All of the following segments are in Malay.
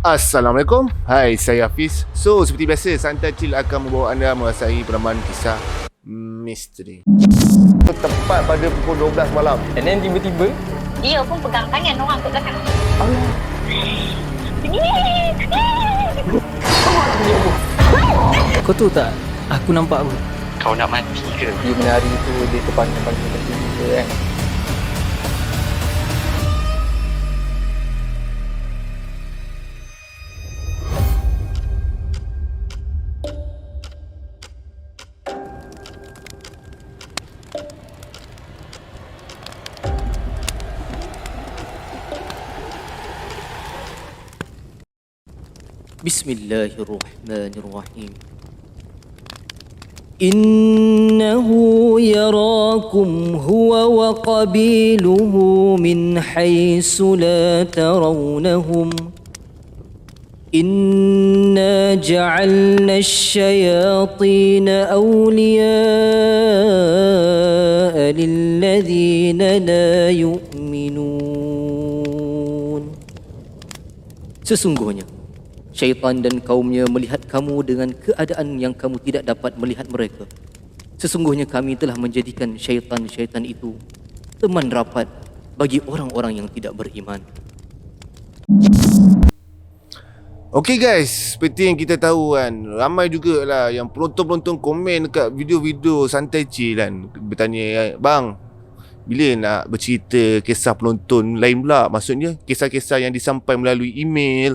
Assalamualaikum. Hai, saya Hafiz. So, seperti biasa, Santai Chill akan membawa anda merasai peramaan kisah misteri. Tepat pada pukul 12 malam. And then tiba-tiba dia pun pegang tangan orang kat belakang. Allah. kau tahu tak, aku nampak apa? Kau nak mati ke? Dia menari tu, dia terpanjang-panjang macam kita kan. Bismillahirrahmanirrahim. Innahu yarakum huwa wa qabiluhu min haythu la tarawnahum. Inna ja'alna asy-syayatina awliya'a lilladhina la yu'minun. Sesungguhnya syaitan dan kaumnya melihat kamu dengan keadaan yang kamu tidak dapat melihat mereka. Sesungguhnya kami telah menjadikan syaitan-syaitan itu teman rapat bagi orang-orang yang tidak beriman. Okay guys, seperti yang kita tahu kan, ramai jugalah yang penonton-penonton komen dekat video-video Santai Chill kan, bertanya, bang, bila nak bercerita kisah penonton lain pula? Maksudnya kisah-kisah yang disampai melalui email,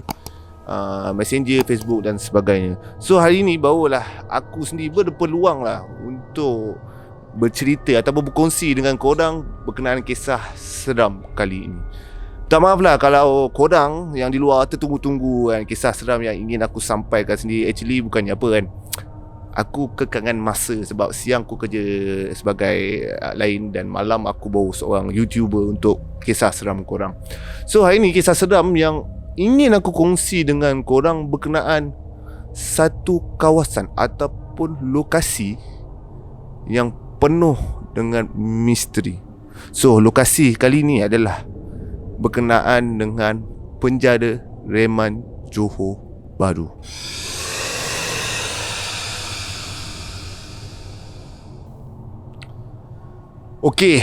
Messenger, Facebook dan sebagainya. So hari ni barulah aku sendiri berpeluang lah untuk bercerita ataupun berkongsi dengan korang berkenaan kisah seram kali ini. Tak maaf lah kalau korang yang di luar tertunggu-tunggu kan, kisah seram yang ingin aku sampaikan sendiri. Actually bukannya apa kan, aku kekangan masa sebab siang aku kerja sebagai lain dan malam aku bawa seorang YouTuber untuk kisah seram korang. So hari ni kisah seram yang ingin aku kongsi dengan korang berkenaan satu kawasan ataupun lokasi yang penuh dengan misteri. So lokasi kali ni adalah berkenaan dengan penjara reman Johor Bahru. Okey,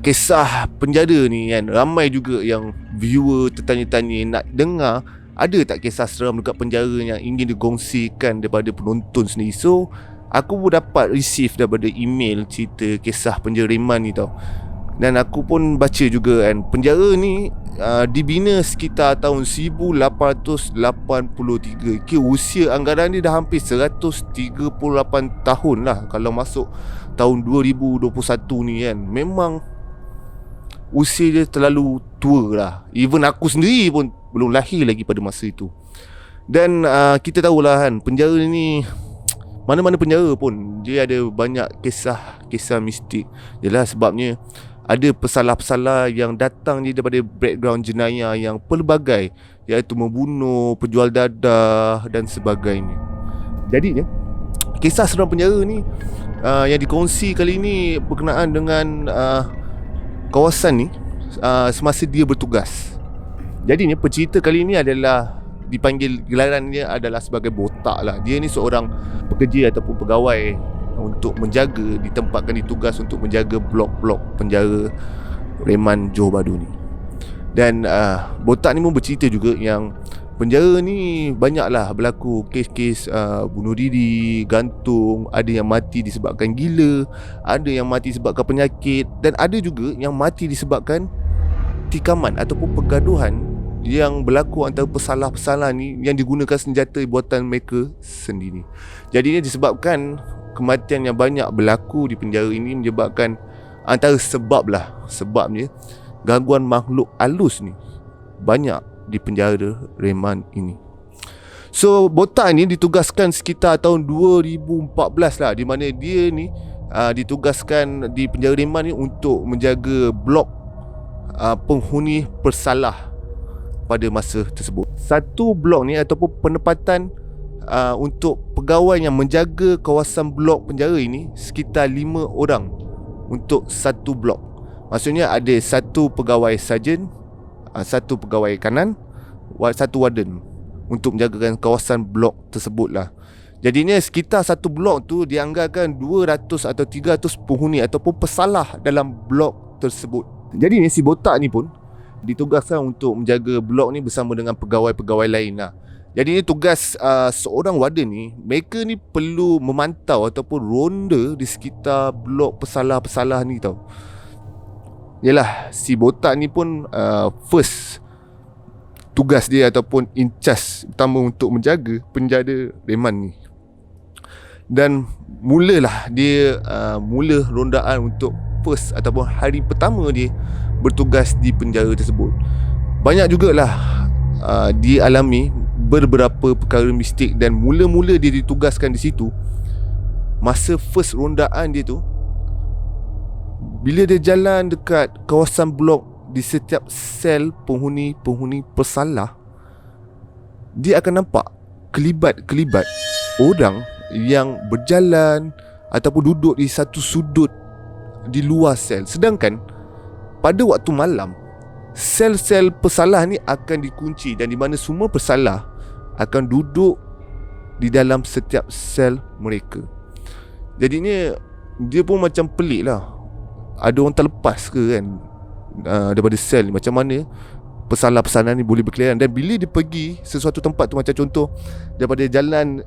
kisah penjara ni kan, ramai juga yang viewer tertanya-tanya nak dengar ada tak kisah seram dekat penjara yang ingin dikongsikan daripada penonton sendiri. So aku pun dapat receive daripada email cerita kisah penjara reman ni tau. Dan aku pun baca juga kan, penjara ni dibina sekitar tahun 1883. Usia anggaran dia dah hampir 138 tahun lah kalau masuk tahun 2021 ni kan. Memang usia dia terlalu tua lah. Even aku sendiri pun belum lahir lagi pada masa itu. Dan kita tahulah kan, penjara ni, mana-mana penjara pun dia ada banyak kisah mistik. Yalah sebabnya ada pesalah-pesalah yang datang daripada background jenayah yang pelbagai, iaitu membunuh, penjual dadah dan sebagainya. Jadinya kisah seram penjara ni yang dikongsi kali ni berkenaan dengan kawasan ni semasa dia bertugas. Jadinya pencerita kali ni adalah dipanggil, gelaran dia adalah sebagai botak lah. Dia ni seorang pekerja ataupun pegawai untuk menjaga, ditempatkan ditugas untuk menjaga blok-blok penjara reman Johor Bahru ni. Dan botak ni pun bercerita juga yang penjara ni banyaklah berlaku kes-kes bunuh diri, gantung, ada yang mati disebabkan gila, ada yang mati disebabkan penyakit, dan ada juga yang mati disebabkan tikaman ataupun pergaduhan yang berlaku antara pesalah-pesalah ni yang digunakan senjata buatan mereka sendiri. Jadinya disebabkan kematian yang banyak berlaku di penjara ini menyebabkan antara sebabnya gangguan makhluk halus ni banyak di penjara reman ini. So botak ni ditugaskan sekitar tahun 2014 lah, di mana dia ni ditugaskan di penjara reman ni untuk menjaga blok penghuni bersalah pada masa tersebut. Satu blok ni ataupun penempatan untuk pegawai yang menjaga kawasan blok penjara ini sekitar 5 orang untuk satu blok. Maksudnya ada satu pegawai sarjan, satu pegawai kanan, satu warden untuk menjagakan kawasan blok tersebut lah. Jadinya sekitar satu blok tu dianggarkan 200 atau 300 penghuni ataupun pesalah dalam blok tersebut. Jadi ni si botak ni pun ditugaskan untuk menjaga blok ni bersama dengan pegawai-pegawai lain lah. Jadi ni tugas seorang warden ni, mereka ni perlu memantau ataupun ronda di sekitar blok pesalah-pesalah ni tau. Yalah, si botak ni pun first tugas dia ataupun in charge utama untuk menjaga penjara Reman ni. Dan mulalah dia mula rondaan untuk first ataupun hari pertama dia bertugas di penjara tersebut. Banyak jugalah dialami beberapa perkara mistik, dan mula-mula dia ditugaskan di situ. Masa first rondaan dia tu, bila dia jalan dekat kawasan blok, di setiap sel penghuni pesalah, dia akan nampak kelibat-kelibat orang yang berjalan ataupun duduk di satu sudut di luar sel. Sedangkan pada waktu malam, sel-sel pesalah ni akan dikunci, dan di mana semua pesalah akan duduk di dalam setiap sel mereka. Jadinya dia pun macam pelik lah. Ada orang terlepas ke kan daripada sel ni? Macam mana pesalah-pesalah ni boleh berkeliaran? Dan bila dia pergi sesuatu tempat tu, macam contoh daripada jalan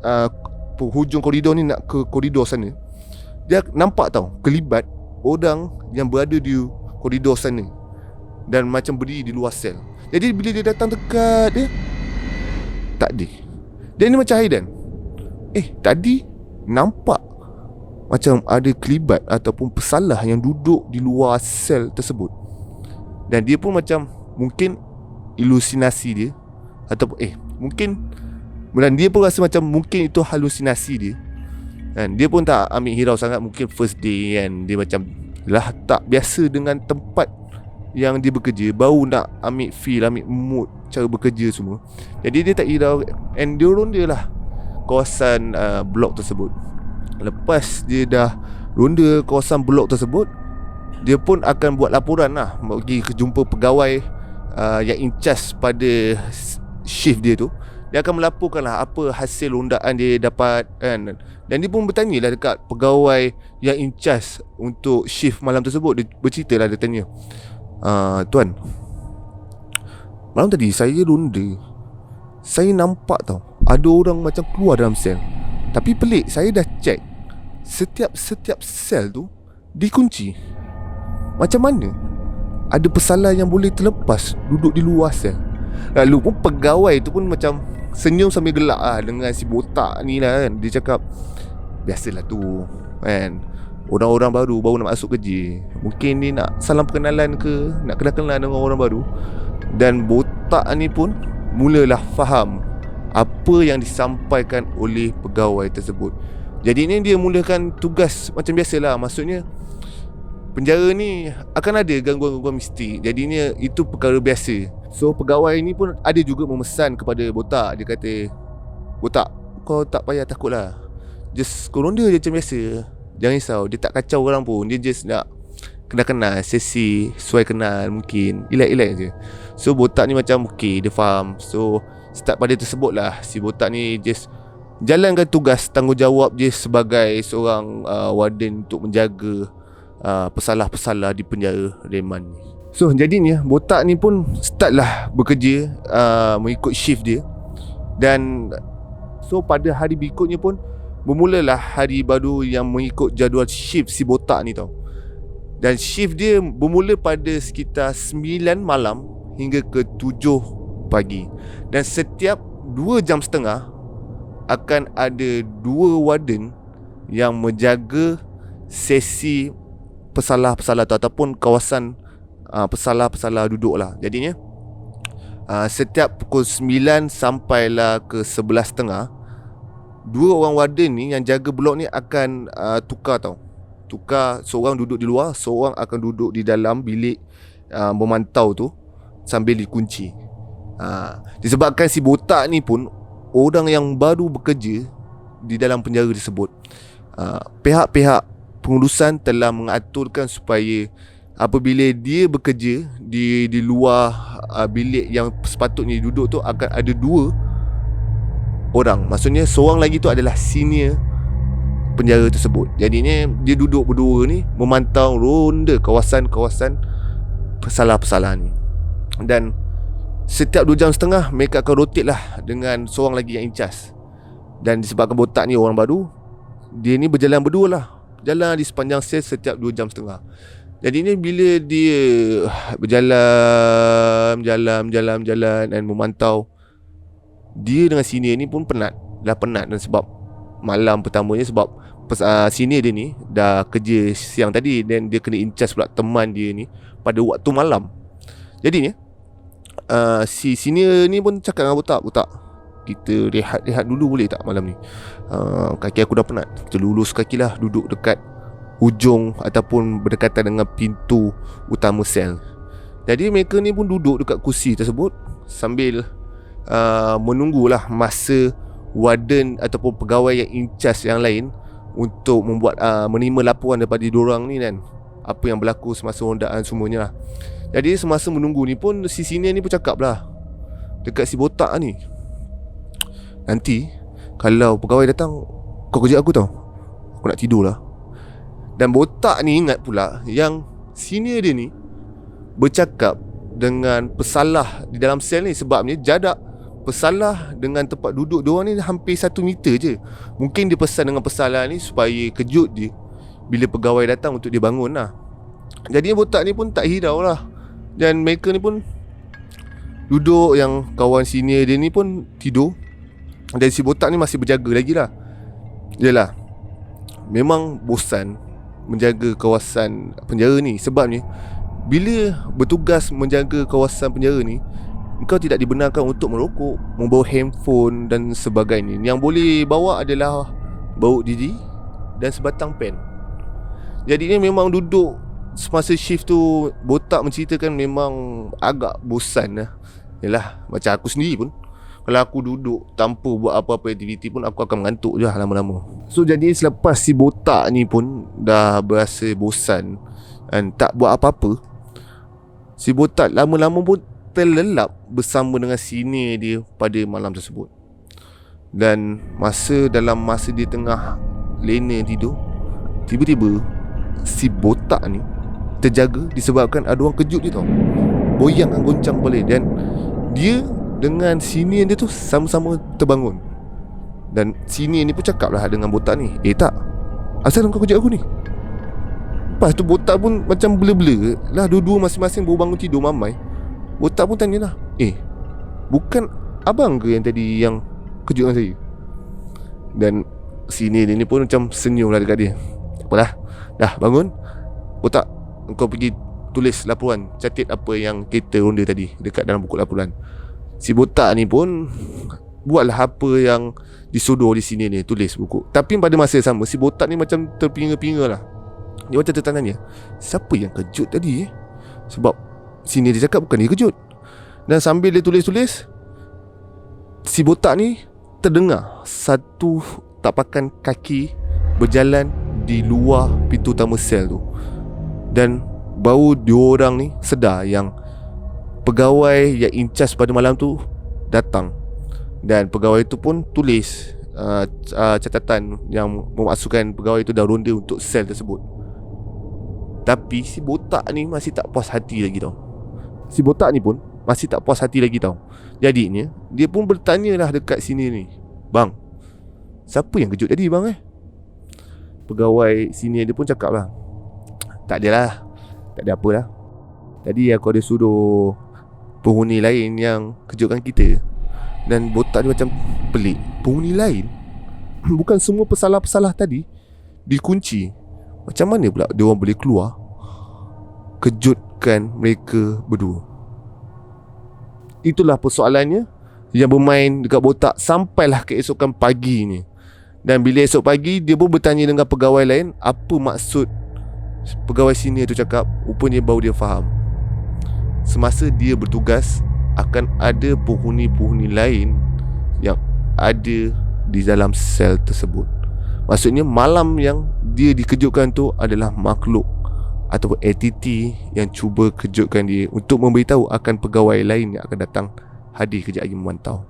hujung koridor ni nak ke koridor sana, dia nampak tau kelibat orang yang berada di koridor sana dan macam berdiri di luar sel. Jadi bila dia datang dekat dia, tak ada. Dia ni macam Haidan, tadi nampak macam ada kelibat ataupun pesalah yang duduk di luar sel tersebut. Dan dia pun macam mungkin ilusinasi dia, ataupun dan dia pun rasa macam mungkin itu halusinasi dia. Dan dia pun tak ambil hirau sangat. Mungkin first day kan, dia macam lah tak biasa dengan tempat yang dia bekerja, baru nak ambil feel, ambil mood cara bekerja semua. Jadi dia tak hirau, and dia ronda lah kawasan blok tersebut. Lepas dia dah ronda kawasan blok tersebut, dia pun akan buat laporan lah, pergi jumpa pegawai yang in charge pada shift dia tu. Dia akan melaporkan lah apa hasil rondaan dia dapat kan. Dan dia pun bertanya lah dekat pegawai yang in charge untuk shift malam tersebut. Dia bercerita lah, dia tanya, tuan, malam tadi saya ronda, saya nampak tau ada orang macam keluar dalam sel. Tapi pelik, saya dah check setiap sel tu dikunci. Macam mana ada pesalah yang boleh terlepas duduk di luar sel? Lalu pun pegawai tu pun macam senyum sambil gelak lah dengan si botak ni lah kan. Dia cakap, biasalah tu kan, orang-orang baru nak masuk kerja, mungkin ni nak salam perkenalan ke, nak kenal-kenalan dengan orang baru. Dan botak ni pun mulalah faham apa yang disampaikan oleh pegawai tersebut. Jadi ni dia mulakan tugas macam biasalah. Maksudnya penjara ni akan ada gangguan-gangguan mistik. Jadinya itu perkara biasa. So pegawai ni pun ada juga memesan kepada botak. Dia kata, botak, kau tak payah takut lah, just kau ronda je macam biasa. Jangan risau, dia tak kacau orang pun. Dia just nak kenal-kenal, sesi sesuai kenal, mungkin elak-elak je. So botak ni macam okay, dia faham. So start pada tersebut lah, si botak ni just jalankan tugas tanggungjawab dia sebagai seorang warden untuk menjaga pesalah-pesalah di penjara Reman ni. So jadinya botak ni pun start lah bekerja mengikut shift dia. Dan so pada hari berikutnya pun bermulalah hari baru yang mengikut jadual shift si botak ni tau. Dan shift dia bermula pada sekitar 9 malam hingga ke 7 pagi. Dan setiap 2 jam setengah akan ada 2 warden yang menjaga sesi pesalah-pesalah tu, ataupun kawasan pesalah-pesalah duduk lah. Jadinya setiap pukul 9 sampailah ke 11.30, 2 orang warden ni yang jaga blok ni akan tukar tau. Tukar, seorang duduk di luar, seorang akan duduk di dalam bilik memantau tu sambil dikunci. Disebabkan si botak ni pun orang yang baru bekerja di dalam penjara tersebut, pihak-pihak pengurusan telah mengaturkan supaya apabila dia bekerja di luar bilik yang sepatutnya duduk tu, akan ada 2 orang. Maksudnya seorang lagi tu adalah senior penjara tersebut. Jadinya dia duduk berdua ni memantau ronda kawasan-kawasan pesalah-pesalah ni. Dan setiap 2.5 jam mereka akan rotate lah dengan seorang lagi yang in charge. Dan disebabkan botak ni orang baru, dia ni berjalan berdua lah, jalan di sepanjang sel setiap 2.5 jam. Jadi ni bila dia berjalan dan memantau, dia dengan senior ni pun penat. Dan sebab malam pertamanya, sebab senior dia ni dah kerja siang tadi, dan dia kena in charge pula teman dia ni pada waktu malam. Jadi ni si senior ni pun cakap dengan botak, kita rehat dulu boleh tak malam ni? Kaki aku dah penat. Kita lulus kaki lah, duduk dekat hujung ataupun berdekatan dengan pintu utama sel. Jadi mereka ni pun duduk dekat kursi tersebut sambil menunggulah masa warden ataupun pegawai yang in charge yang lain untuk membuat menerima laporan daripada diorang ni kan, apa yang berlaku semasa rondaan semuanya lah. Jadi semasa menunggu ni pun si senior ni pun cakap lah dekat si botak ni, nanti kalau pegawai datang, kau kejut aku tau, aku nak tidur lah. Dan botak ni ingat pula yang senior dia ni bercakap dengan pesalah di dalam sel ni. Sebabnya jarak pesalah dengan tempat duduk diorang ni hampir 1 meter je. Mungkin dia pesan dengan pesalah ni supaya kejut dia bila pegawai datang untuk dia bangun lah. Jadi botak ni pun tak hirau lah. Dan mereka ni pun duduk, yang kawan senior dia ni pun tidur, dan si botak ni masih berjaga lagi lah. Yalah, memang bosan menjaga kawasan penjara ni. Sebabnya bila bertugas menjaga kawasan penjara ni, engkau tidak dibenarkan untuk merokok, membawa handphone dan sebagainya. Yang boleh bawa adalah bau diri dan sebatang pen. Jadi ni memang duduk semasa shift tu, botak menceritakan memang agak bosan lah. Yalah, macam aku sendiri pun, kalau aku duduk tanpa buat apa-apa aktiviti pun, aku akan mengantuk je lama-lama. So jadi selepas si botak ni pun dah berasa bosan dan tak buat apa-apa, si botak lama-lama pun terlelap bersama dengan senior dia pada malam tersebut. Dan dalam masa dia tengah lena tidur, tiba-tiba si botak ni terjaga disebabkan ada orang kejut dia tau. Boyang dan goncang balik. Dan dia dengan senior dia tu sama-sama terbangun. Dan senior ni pun cakap lah dengan botak ni, tak, asal kau kejut aku ni? Lepas tu botak pun macam blur-blur lah, dua-dua masing-masing baru bangun tidur mamai. Botak pun tanya lah, bukan abang ke yang tadi yang kejutkan saya? Dan senior dia ni pun macam senyum lah dekat dia. Apalah, dah bangun. Botak, kau pergi tulis laporan, catat apa yang kita ronda tadi dekat dalam buku laporan. Si botak ni pun buatlah apa yang disodor di sini ni, tulis buku. Tapi pada masa yang sama, si botak ni macam terpinga-pinga lah. Dia macam tertanya, siapa yang kejut tadi Sebab sini dia cakap bukan dia kejut. Dan sambil dia tulis-tulis, si botak ni terdengar satu tapakan kaki berjalan di luar pintu utama sel tu. Dan baru diorang ni sedar yang pegawai yang in charge pada malam tu datang. Dan pegawai tu pun tulis catatan yang memasukkan pegawai tu dah ronda untuk sel tersebut. Tapi si botak ni masih tak puas hati lagi tau. Si botak ni pun masih tak puas hati lagi tau. Jadinya dia pun bertanyalah dekat sini ni, bang, siapa yang kejut tadi bang Pegawai sini dia pun cakap lah, tak adalah, tak ada apa lah. Tadi aku ada suruh penghuni lain yang kejutkan kita. Dan botak dia macam pelik, penghuni lain? Bukan semua pesalah-pesalah tadi dikunci? Macam mana pula dia orang boleh keluar kejutkan mereka berdua? Itulah persoalannya yang bermain dekat botak sampailah keesokan paginya. Dan bila esok pagi, dia pun bertanya dengan pegawai lain apa maksud pegawai senior tu cakap. Rupanya baru dia faham, semasa dia bertugas akan ada penghuni-penghuni lain yang ada di dalam sel tersebut. Maksudnya malam yang dia dikejutkan tu adalah makhluk ataupun entiti yang cuba kejutkan dia untuk memberitahu akan pegawai lain yang akan datang hadir kejap lagi memantau.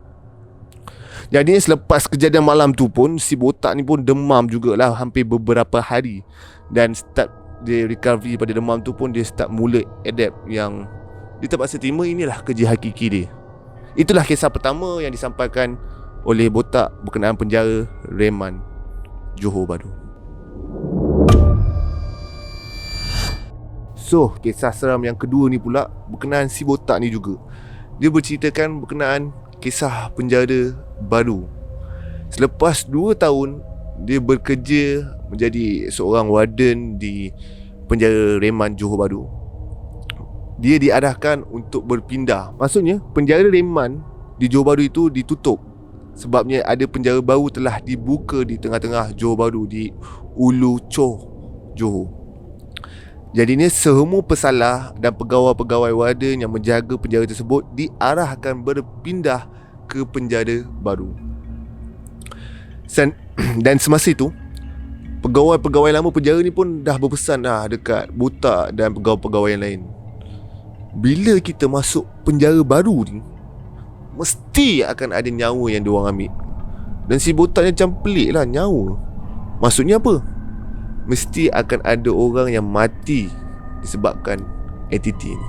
Jadi selepas kejadian malam tu pun, si botak ni pun demam jugalah hampir beberapa hari. Dan start dia recovery pada demam tu pun, dia start mula adapt yang dia terpaksa terima inilah kerja hakiki dia. Itulah kisah pertama yang disampaikan oleh botak berkenaan penjara Reman Johor Bahru. So, kisah seram yang kedua ni pula berkenaan si botak ni juga. Dia berceritakan berkenaan kisah penjara baru. Selepas 2 tahun dia bekerja menjadi seorang warden di penjara Reman Johor Bahru, dia diarahkan untuk berpindah. Maksudnya penjara Reman di Johor Bahru itu ditutup sebabnya ada penjara baru telah dibuka di tengah-tengah Johor Bahru, di Ulu Chow, Johor. Jadinya semua pesalah dan pegawai-pegawai warden yang menjaga penjara tersebut diarahkan berpindah ke penjara baru. Dan semasa itu, pegawai-pegawai lama penjara ni pun dah berpesan dah dekat botak dan pegawai-pegawai yang lain, bila kita masuk penjara baru ni, mesti akan ada nyawa yang diorang ambil. Dan si botak ni macam pelik lah, nyawa maksudnya apa? Mesti akan ada orang yang mati disebabkan entiti ni.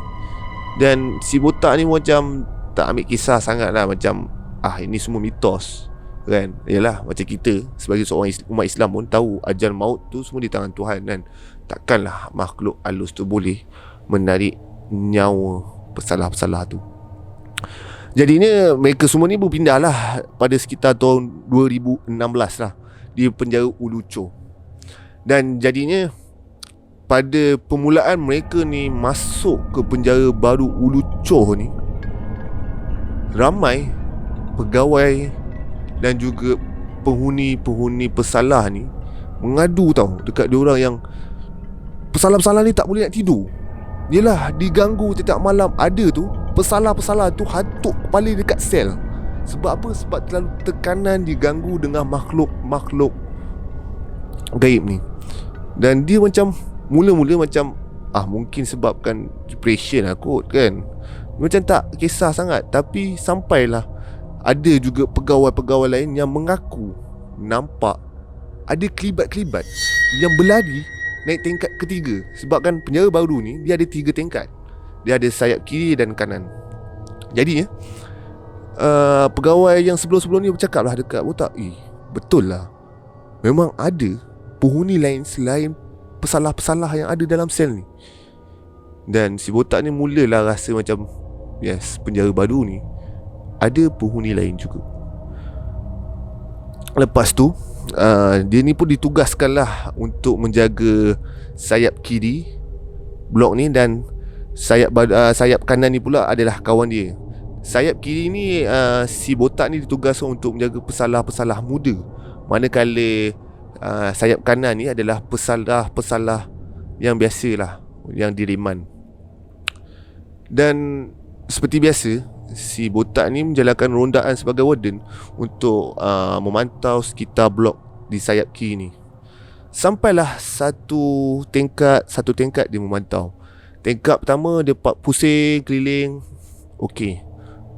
Dan si botak ni macam tak ambil kisah sangat lah, macam ini semua mitos kan. Yalah, macam kita sebagai seorang umat Islam pun tahu ajal maut tu semua di tangan Tuhan kan. Takkanlah makhluk halus tu boleh menarik nyawa pesalah-pesalah tu. Jadinya mereka semua ni berpindah lah pada sekitar tahun 2016 lah di penjara Ulu Chow. Dan jadinya pada permulaan mereka ni masuk ke penjara baru Ulu Chow ni, ramai pegawai dan juga penghuni pesalah ni mengadu tau dekat diorang yang pesalah-pesalah ni tak boleh nak tidur. Yelah, diganggu setiap malam. Ada tu pesalah-pesalah tu hatuk kepala dekat sel. Sebab apa? Sebab terlalu tekanan, diganggu dengan makhluk-makhluk gaib ni. Dan dia macam mula-mula macam mungkin sebabkan depression lah kot kan. Macam tak kisah sangat. Tapi sampailah ada juga pegawai-pegawai lain yang mengaku nampak ada kelibat-kelibat yang berlari naik tingkat ketiga. Sebab kan penjara baru ni dia ada 3 tingkat. Dia ada sayap kiri dan kanan. Jadi pegawai yang sebelum-sebelum ni bercakap lah dekat botak, betul lah, memang ada penghuni lain selain pesalah-pesalah yang ada dalam sel ni. Dan si botak ni mulalah rasa macam, yes, penjara baru ni ada penghuni lain juga. Lepas tu dia ni pun ditugaskan lah untuk menjaga sayap kiri blok ni, dan sayap kanan ni pula adalah kawan dia. Sayap kiri ni si botak ni ditugaskan untuk menjaga pesalah-pesalah muda, manakala sayap kanan ni adalah pesalah-pesalah yang biasalah, yang direman. Dan seperti biasa, si botak ni menjalankan rondaan sebagai warden untuk memantau sekitar blok di sayap kiri ni. Sampailah satu tingkat dia memantau. Tingkat pertama dia pusing keliling, okey.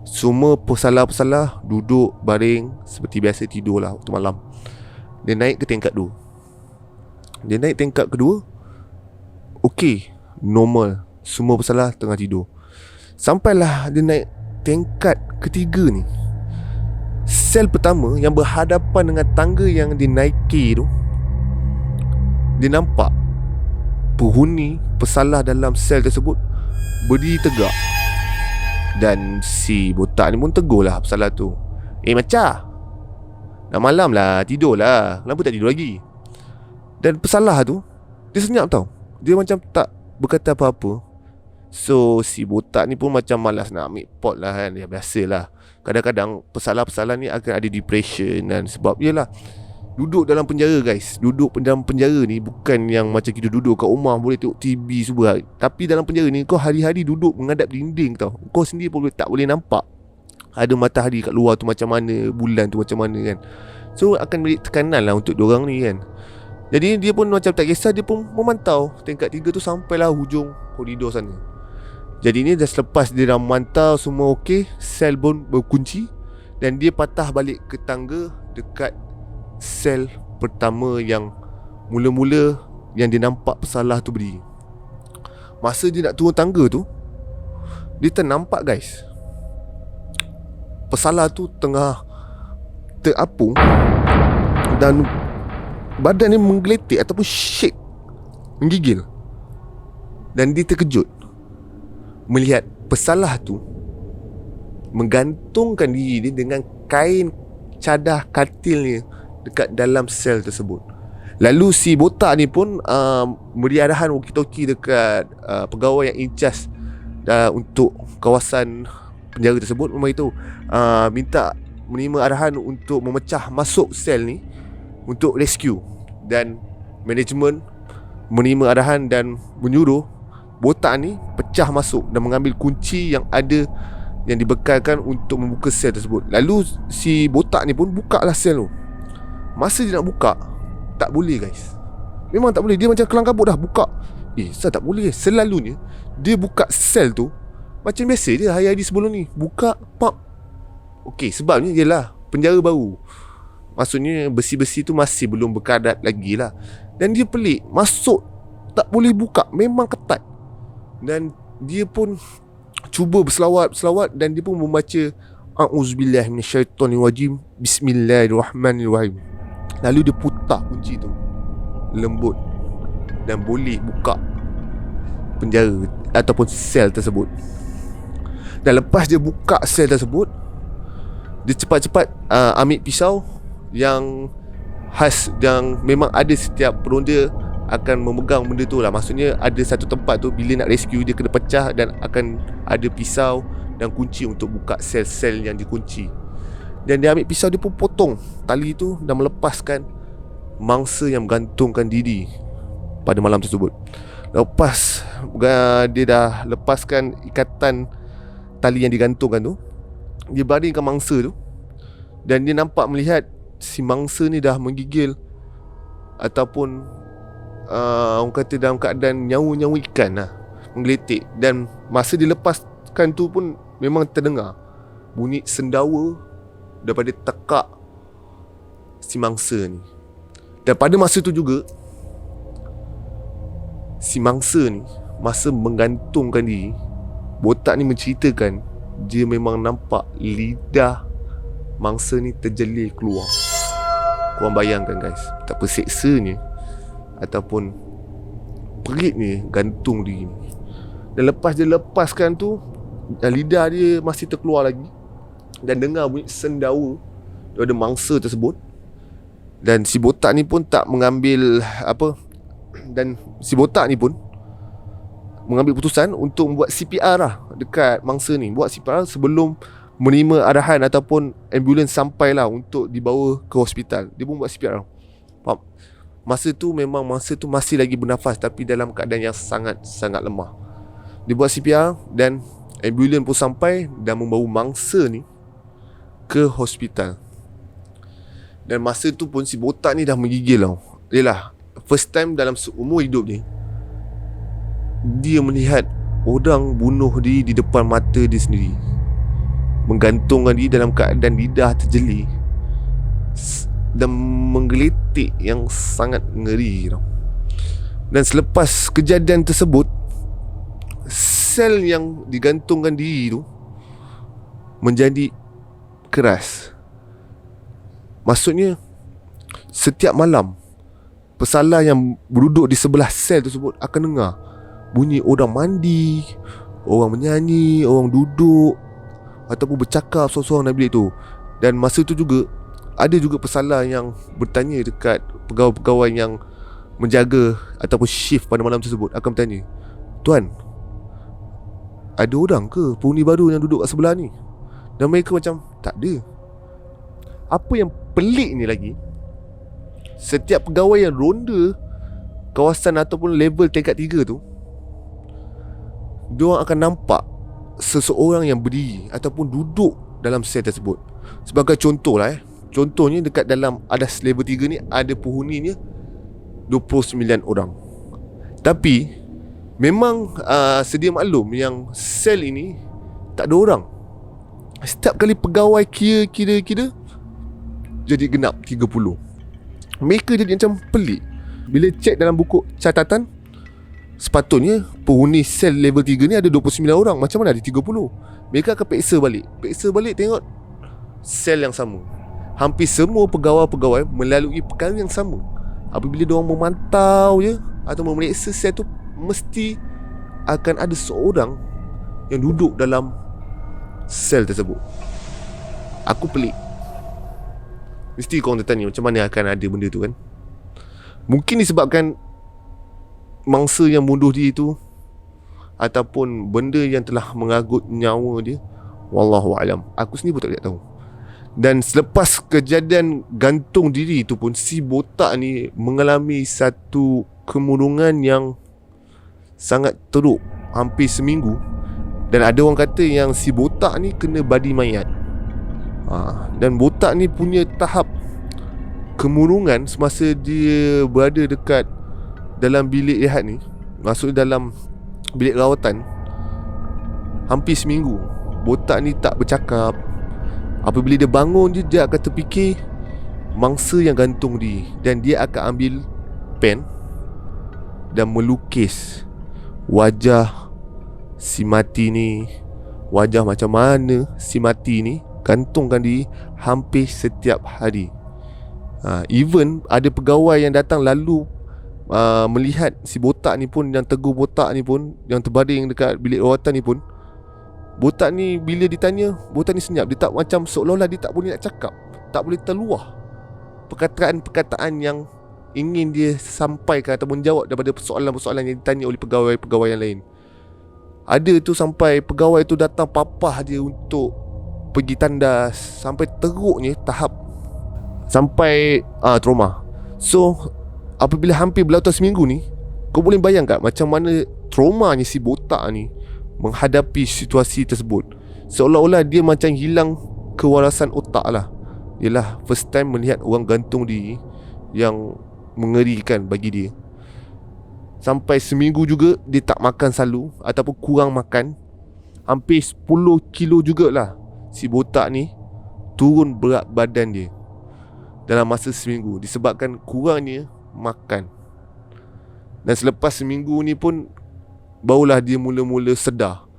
Semua pesalah-pesalah duduk baring seperti biasa, tidur lah waktu malam. Dia naik ke tingkat 2. Dia naik tingkat kedua, okey, normal, semua pesalah tengah tidur. Sampailah dia naik tingkat ketiga ni. Sel pertama yang berhadapan dengan tangga yang dinaiki tu, dia nampak penghuni pesalah dalam sel tersebut berdiri tegak. Dan si botak ni pun tegur lah pesalah tu, Macah, dah malam lah, tidur lah, kenapa tak tidur lagi? Dan pesalah tu dia senyap tau. Dia macam tak berkata apa-apa. So si botak ni pun macam malas nak ambil pot lah kan. Ya biasalah, kadang-kadang pesalah-pesalah ni akan ada depression. Dan sebab yelah, duduk dalam penjara guys, duduk dalam penjara ni bukan yang macam kita duduk kat rumah boleh tengok TV semua. Tapi dalam penjara ni kau hari-hari duduk menghadap dinding tau. Kau sendiri pun tak boleh nampak ada matahari kat luar tu macam mana, bulan tu macam mana kan. So akan beri tekanan lah untuk diorang ni kan. Jadi dia pun macam tak kisah, dia pun memantau tingkat 3 tu sampailah hujung koridor sana. Jadi ni dah selepas dia dah memantau semua okey, sel pun berkunci, dan dia patah balik ke tangga dekat sel pertama yang mula-mula yang dia nampak pesalah tu berdiri. Masa dia nak turun tangga tu, dia ternampak guys, pesalah tu tengah terapung dan badan dia menggeletik ataupun shake, menggigil. Dan dia terkejut melihat pesalah tu menggantungkan diri dia dengan kain cadah katilnya dekat dalam sel tersebut. Lalu si botak ni pun beri arahan walkie-talkie dekat pegawai yang in charge untuk kawasan penjara tersebut, memberitahu minta menerima arahan untuk memecah masuk sel ni untuk rescue. Dan management menerima arahan dan menyuruh botak ni pecah masuk dan mengambil kunci yang ada, yang dibekalkan untuk membuka sel tersebut. Lalu si botak ni pun buka lah sel tu. Masa dia nak buka, tak boleh guys, memang tak boleh. Dia macam kelang kabut dah buka. Saya tak boleh. Selalunya dia buka sel tu macam biasa dia hari-hari sebelum ni, buka pap. Okey, sebabnya ialah penjara baru, maksudnya besi-besi tu masih belum berkarat lagi lah. Dan dia pelik, masuk tak boleh buka, memang ketat. Dan dia pun cuba berselawat dan dia pun membaca A'udzubillahi minasyaitonirrajim, Bismillahirrahmanirrahim. Lalu dia putar kunci tu lembut dan boleh buka penjara ataupun sel tersebut. Dan lepas dia buka sel tersebut, dia cepat-cepat ambil pisau yang khas, yang memang ada setiap peronda akan memegang benda tu lah. Maksudnya ada satu tempat tu bila nak rescue dia kena pecah, dan akan ada pisau dan kunci untuk buka sel-sel yang dikunci. Dan dia ambil pisau, dia pun potong tali tu dan melepaskan mangsa yang menggantungkan diri pada malam tersebut. Lepas dia dah lepaskan ikatan tali yang digantungkan tu, dia baringkan mangsa tu, dan dia nampak melihat si mangsa ni dah menggigil ataupun orang kata dalam keadaan nyawa-nyawa ikan lah, menggeletik. Dan masa dilepaskan tu pun memang terdengar bunyi sendawa daripada tekak si mangsa ni. Dan pada masa tu juga, si mangsa ni masa menggantungkan diri, botak ni menceritakan dia memang nampak lidah mangsa ni terjelir keluar. Korang bayangkan guys, betapa seksanya ataupun perit ni gantung diri ni. Dan lepas dia lepaskan tu, lidah dia masih terkeluar lagi, dan dengar bunyi sendawa daripada mangsa tersebut. Dan si botak ni pun tak mengambil apa, dan si botak ni pun mengambil keputusan untuk membuat CPR lah dekat mangsa ni. Buat CPR sebelum menerima arahan ataupun ambulans sampai lah untuk dibawa ke hospital. Dia pun buat CPR. Faham? Masa tu memang mangsa tu masih lagi bernafas, tapi dalam keadaan yang sangat-sangat lemah. Dia buat CPR dan ambulans pun sampai dan membawa mangsa ni ke hospital. Dan masa tu pun si botak ni dah menggigil tau. Yalah, first time dalam seumur hidup ni dia melihat orang bunuh diri di depan mata dia sendiri, menggantungkan diri dalam keadaan lidah terjelir dan menggeletik yang sangat ngeri tau. Dan selepas kejadian tersebut, sel yang digantungkan diri tu menjadi keras. Maksudnya setiap malam pesalah yang duduk di sebelah sel tersebut akan dengar bunyi orang mandi, orang menyanyi, orang duduk ataupun bercakap seorang-seorang dalam bilik tu. Dan masa tu juga ada juga pesalah yang bertanya dekat pegawai-pegawai yang menjaga ataupun shift pada malam tersebut, akan bertanya, "Tuan, ada orang ke penghuni baru yang duduk kat sebelah ni?" Dan mereka macam, "Tak ada." Apa yang pelik ni lagi, setiap pegawai yang ronda kawasan ataupun level tingkat 3 tu, diorang akan nampak seseorang yang berdiri ataupun duduk dalam sel tersebut. Sebagai contoh lah Contohnya dekat dalam atas level 3 ni ada penghuninya 29 orang. Tapi memang sedia maklum yang sel ini tak ada orang. Setiap kali pegawai kira jadi genap 30. Mereka jadi macam pelik. Bila cek dalam buku catatan, sepatutnya penghuni sel level 3 ni ada 29 orang. Macam mana ada 30? Mereka akan peksa balik tengok sel yang sama. Hampir semua pegawai-pegawai melalui perkara yang sama. Apabila diorang memantau je atau memeriksa sel tu, mesti akan ada seorang yang duduk dalam sel tersebut. Aku pelik. Mesti korang tertanya macam mana akan ada benda tu kan. Mungkin disebabkan mangsa yang bunuh dia tu ataupun benda yang telah mengagut nyawa dia. Wallahu alam. Aku sendiri pun tak tahu. Dan selepas kejadian gantung diri tu pun, si botak ni mengalami satu kemurungan yang sangat teruk hampir seminggu. Dan ada orang kata yang si botak ni kena badi mayat. Dan botak ni punya tahap kemurungan semasa dia berada dekat dalam bilik rehat ni, maksudnya dalam bilik rawatan, hampir seminggu. Botak ni tak bercakap. Apabila dia bangun je, dia akan terfikir mangsa yang gantung dia, dan dia akan ambil pen dan melukis wajah si mati ni. Wajah macam mana si mati ni gantungkan diri hampir setiap hari. Even ada pegawai yang datang lalu melihat si botak ni pun, yang tegur botak ni pun, yang terbaring dekat bilik rawatan ni pun, botak ni bila ditanya, botak ni senyap. Dia tak macam seolah-olah dia tak boleh nak cakap, tak boleh terluah perkataan-perkataan yang ingin dia sampaikan atau menjawab daripada persoalan-persoalan yang ditanya oleh pegawai-pegawai yang lain. Ada tu sampai pegawai tu datang papah dia untuk pergi tandas, sampai teruknya tahap sampai trauma. So apabila hampir berlalu seminggu ni, kau boleh bayangkan macam mana traumanya si botak ni menghadapi situasi tersebut. Seolah-olah dia macam hilang kewarasan otak lah. Yelah, first time melihat orang gantung diri yang mengerikan bagi dia. Sampai seminggu juga dia tak makan selalu ataupun kurang makan. Hampir 10 kilo jugalah si botak ni turun berat badan dia dalam masa seminggu disebabkan kurangnya makan. Dan selepas seminggu ni pun barulah dia mula-mula sedar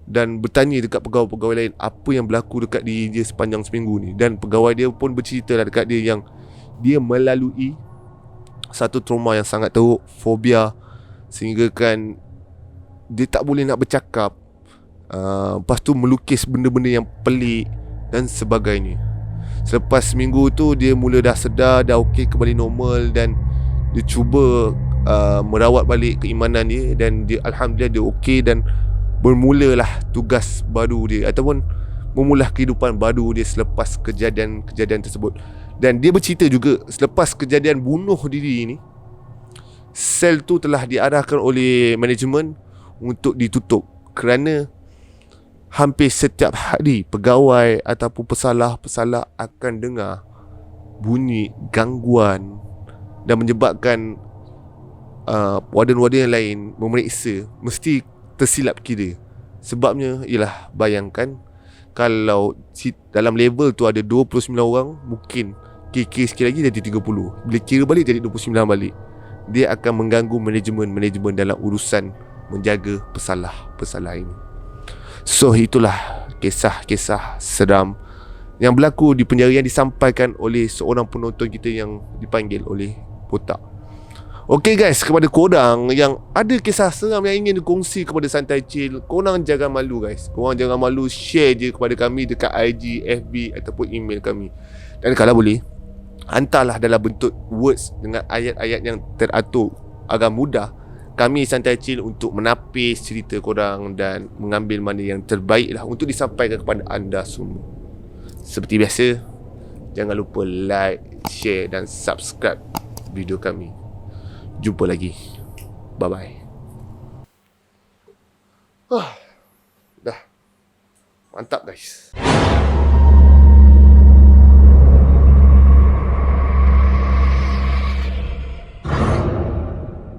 dan bertanya dekat pegawai-pegawai lain apa yang berlaku dekat diri dia sepanjang seminggu ni. Dan pegawai dia pun bercerita lah dekat dia yang dia melalui satu trauma yang sangat teruk, fobia, sehingga kan dia tak boleh nak bercakap. Lepas tu melukis benda-benda yang pelik dan sebagainya. Selepas seminggu tu dia mula dah sedar, dah okey, kembali normal, dan dia cuba merawat balik keimanan dia. Dan dia alhamdulillah dia okey, dan bermulalah tugas baru dia ataupun memulai kehidupan baru dia selepas kejadian tersebut. Dan dia bercerita juga selepas kejadian bunuh diri ni, sel tu telah diarahkan oleh manajemen untuk ditutup kerana hampir setiap hari pegawai ataupun pesalah-pesalah akan dengar bunyi gangguan dan menyebabkan warden-warden yang lain memeriksa mesti tersilap kira. Sebabnya ialah bayangkan kalau dalam level tu ada 29 orang, mungkin kira-kira sikit lagi jadi 30. Bila kira balik jadi 29 balik. Dia akan mengganggu manajemen dalam urusan menjaga pesalah-pesalah ini. So itulah kisah-kisah seram yang berlaku di penjara yang disampaikan oleh seorang penonton kita yang dipanggil oleh Botak. Okay guys, kepada korang yang ada kisah seram yang ingin dikongsi kepada Santai Chill, korang jangan malu guys. Korang jangan malu, share je kepada kami dekat IG, FB ataupun email kami. Dan kalau boleh, hantarlah dalam bentuk words dengan ayat-ayat yang teratur agar mudah kami Santai Chill untuk menapis cerita korang dan mengambil mana yang terbaik lah untuk disampaikan kepada anda semua. Seperti biasa, jangan lupa like, share dan subscribe video kami. Jumpa lagi. Bye-bye. Dah. Mantap guys.